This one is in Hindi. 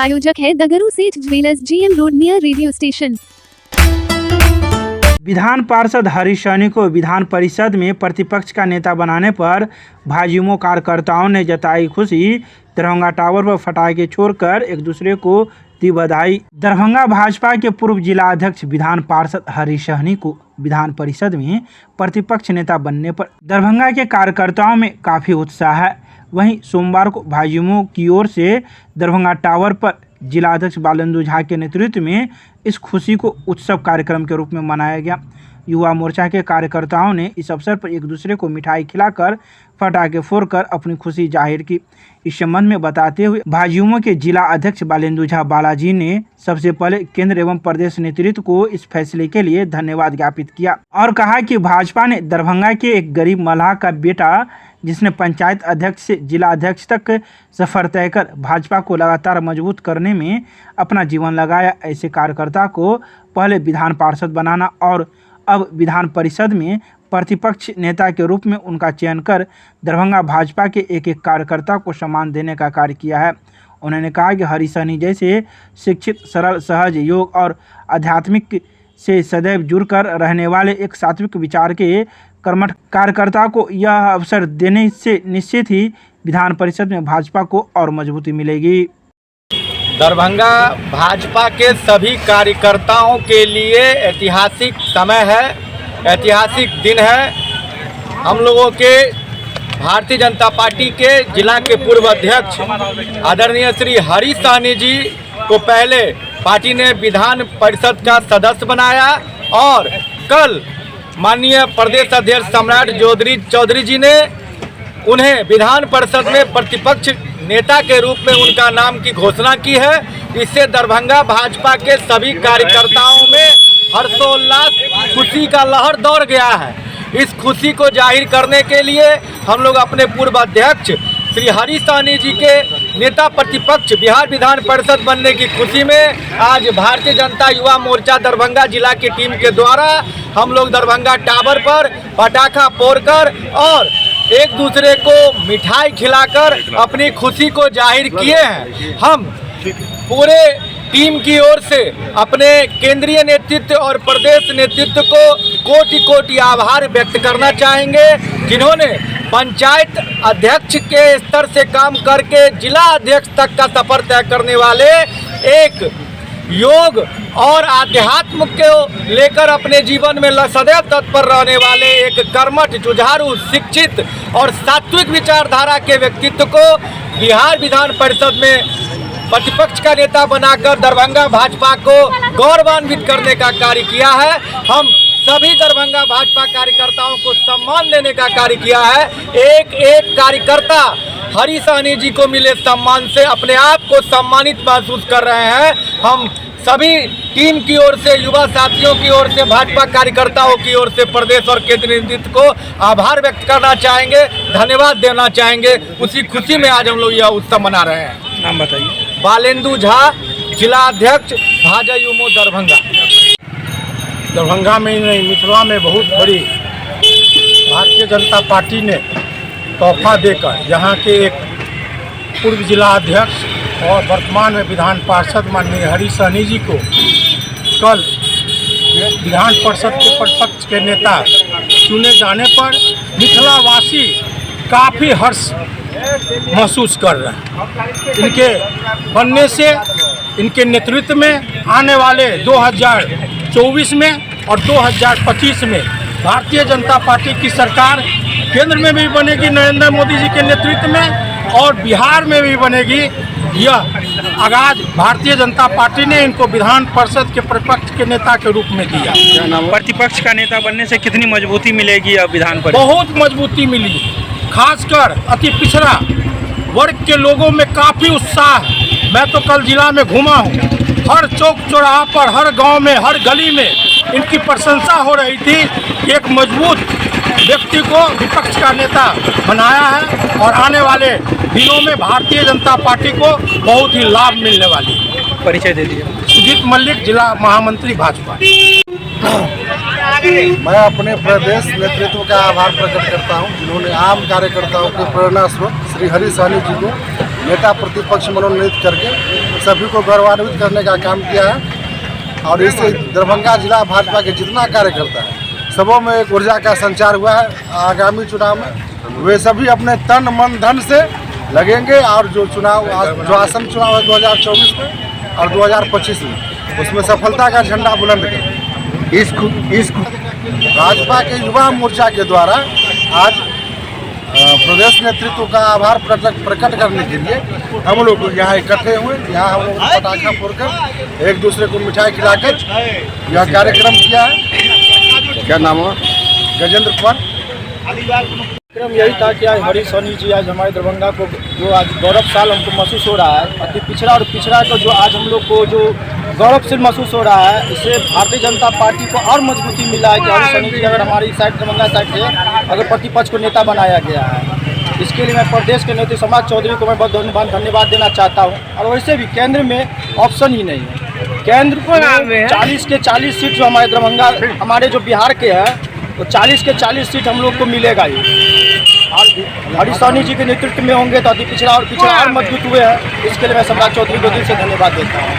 प्रायोजक है दगरू सेठ jewellers, GM road near radio station. विधान पार्षद हरीश सहनी को विधान परिषद में प्रतिपक्ष का नेता बनाने पर भाजयुमो कार्यकर्ताओं ने जताई खुशी। दरभंगा टावर पर पटाखे छोड़कर एक दूसरे को दी बधाई। दरभंगा भाजपा के पूर्व जिला अध्यक्ष विधान पार्षद हरीश सहनी को विधान परिषद में प्रतिपक्ष नेता बनने पर दरभंगा के कार्यकर्ताओं में काफ़ी उत्साह है। वहीं सोमवार को भाजयुमो की ओर से दरभंगा टावर पर जिला अध्यक्ष बालेंदु झा के नेतृत्व में इस खुशी को उत्सव कार्यक्रम के रूप में मनाया गया। युवा मोर्चा के कार्यकर्ताओं ने इस अवसर पर एक दूसरे को मिठाई खिलाकर पटाखे फोड़कर अपनी खुशी जाहिर की। इस संबंध में बताते हुए भाजयुमो के जिला अध्यक्ष बालेंदु झा बालाजी ने सबसे पहले केंद्र एवं प्रदेश नेतृत्व को इस फैसले के लिए धन्यवाद ज्ञापित किया और कहा कि भाजपा ने दरभंगा के एक गरीब मल्लाह का बेटा जिसने पंचायत अध्यक्ष से जिला अध्यक्ष तक सफर तय कर भाजपा को लगातार मजबूत करने में अपना जीवन लगाया। ऐसे कार्यकर्ता को पहले विधान पार्षद बनाना और अब विधान परिषद में प्रतिपक्ष नेता के रूप में उनका चयन कर दरभंगा भाजपा के एक एक कार्यकर्ता को सम्मान देने का कार्य किया है। उन्होंने कहा कि हरीश सहनी जैसे शिक्षित, सरल, सहज, योग और आध्यात्मिक से सदैव जुड़कर रहने वाले एक सात्विक विचार के कर्मठ कार्यकर्ता को यह अवसर देने से निश्चित ही विधान परिषद में भाजपा को और मजबूती मिलेगी। दरभंगा भाजपा के सभी कार्यकर्ताओं के लिए ऐतिहासिक समय है, ऐतिहासिक दिन है। हम लोगों के भारतीय जनता पार्टी के जिला के पूर्व अध्यक्ष आदरणीय श्री हरीश सहनी जी को पहले पार्टी ने विधान परिषद का सदस्य बनाया और कल माननीय प्रदेश अध्यक्ष सम्राट चौधरी जी ने उन्हें विधान परिषद में प्रतिपक्ष नेता के रूप में उनका नाम की घोषणा की है। इससे दरभंगा भाजपा के सभी कार्यकर्ताओं में हर्षोल्लास, खुशी का लहर दौड़ गया है। इस खुशी को जाहिर करने के लिए हम लोग अपने पूर्व अध्यक्ष श्री हरीश सहनी जी के नेता प्रतिपक्ष बिहार विधान परिषद बनने की खुशी में आज भारतीय जनता युवा मोर्चा दरभंगा जिला की टीम के द्वारा हम लोग दरभंगा टावर पर पटाखा फोड़कर और एक दूसरे को मिठाई खिलाकर अपनी खुशी को जाहिर किए हैं। हम पूरे टीम की ओर से अपने केंद्रीय नेतृत्व और प्रदेश नेतृत्व को कोटि कोटि आभार व्यक्त करना चाहेंगे, जिन्होंने पंचायत अध्यक्ष के स्तर से काम करके जिला अध्यक्ष तक का सफर तय करने वाले एक योग और आध्यात्म को लेकर अपने जीवन में सदैव तत्पर रहने वाले एक कर्मठ, जुझारू, शिक्षित और सात्विक विचारधारा के व्यक्तित्व को बिहार विधान परिषद में प्रतिपक्ष का नेता बनाकर दरभंगा भाजपा को गौरवान्वित करने का कार्य किया है। हम सभी दरभंगा भाजपा कार्यकर्ताओं को सम्मान देने का कार्य किया है। एक एक कार्यकर्ता हरीश सहनी जी को मिले सम्मान से अपने आप को सम्मानित महसूस कर रहे हैं। हम सभी टीम की ओर से, युवा साथियों की ओर से, भाजपा कार्यकर्ताओं की ओर से प्रदेश और केंद्रीय नेतृत्व को आभार व्यक्त करना चाहेंगे, धन्यवाद देना चाहेंगे। उसी खुशी में आज हम लोग यह उत्सव मना रहे हैं। नाम बताइए। बालेंदु झा, जिला अध्यक्ष भाजयुमो दरभंगा। दरभंगा में ही नहीं, मिथिला में बहुत बड़ी भारतीय जनता पार्टी ने तोहफा देकर यहाँ के एक पूर्व जिला अध्यक्ष और वर्तमान में विधान पार्षद माननीय हरीश सहनी जी को कल विधान परिषद के प्रतिपक्ष के नेता चुने जाने पर मिथिलावासी काफ़ी हर्ष महसूस कर रहे हैं। इनके बनने से, इनके नेतृत्व में आने वाले 2024 में और 2025 में भारतीय जनता पार्टी की सरकार केंद्र में भी बनेगी नरेंद्र मोदी जी के नेतृत्व में और बिहार में भी बनेगी। यह आगाज भारतीय जनता पार्टी ने इनको विधान परिषद के प्रतिपक्ष के नेता के रूप में दिया। प्रतिपक्ष का नेता बनने से कितनी मजबूती मिलेगी अब विधान परिषद? बहुत मजबूती मिली, खासकर अति पिछड़ा वर्ग के लोगों में काफ़ी उत्साह है। मैं तो कल जिला में घूमा हूँ, हर चौक चौराहा पर, हर गांव में, हर गली में इनकी प्रशंसा हो रही थी। एक मजबूत व्यक्ति को विपक्ष का नेता बनाया है और आने वाले दिनों में भारतीय जनता पार्टी को बहुत ही लाभ मिलने वाली है। परिचय दे दिए। सुजीत मल्लिक, जिला महामंत्री भाजपा। मैं अपने प्रदेश नेतृत्व का आभार प्रकट करता हूं, जिन्होंने आम कार्यकर्ताओं के प्रेरणा स्रोत श्री हरीश सहनी जी को नेता प्रतिपक्ष मनोनीत करके सभी को गौरवान्वित करने का काम किया है। और इससे दरभंगा जिला भाजपा के जितना कार्यकर्ता है सबों में एक ऊर्जा का संचार हुआ है। आगामी चुनाव में वे सभी अपने तन मन धन से लगेंगे और जो आसन्न चुनाव है 2024 में और 2025 में उसमें सफलता का झंडा बुलंद करेंगे। इस भाजपा के युवा मोर्चा के द्वारा आज प्रदेश नेतृत्व का आभार प्रकट करने के लिए हम लोग यहाँ इकट्ठे हुए। यहाँ हम लोग पटाखा फोड़कर एक दूसरे को मिठाई खिलाकर यह कार्यक्रम किया है। क्या नाम है? गजेंद्र कुमार। कार्यक्रम यही था कि आज हरीश सोनी जी आज हमारे दरभंगा को जो आज गौरवशाल हमको महसूस हो रहा है, अति पिछड़ा और पिछड़ा को जो आज हम लोग को जो गौरवशील महसूस हो रहा है, इससे भारतीय जनता पार्टी को और मजबूती मिला है कि हरीश सोनी जी अगर हमारी साइड दरभंगा साइड से अगर प्रतिपक्ष को नेता बनाया गया है। इसके लिए मैं प्रदेश के नेता समाज चौधरी को मैं बहुत धन्यवाद देना चाहता हूँ। और वैसे भी केंद्र में ऑप्शन ही नहीं है। केंद्र को 40 के 40 सीट जो हमारे दरभंगा हमारे जो बिहार के हैं तो 40 के 40 सीट हम लोग को मिलेगा ही। और हरीश सोनी जी के नेतृत्व में होंगे तो अति पिछड़ा और मजबूत हुए हैं। इसके लिए मैं सम्राट चौधरी को दिल से धन्यवाद देता हूँ।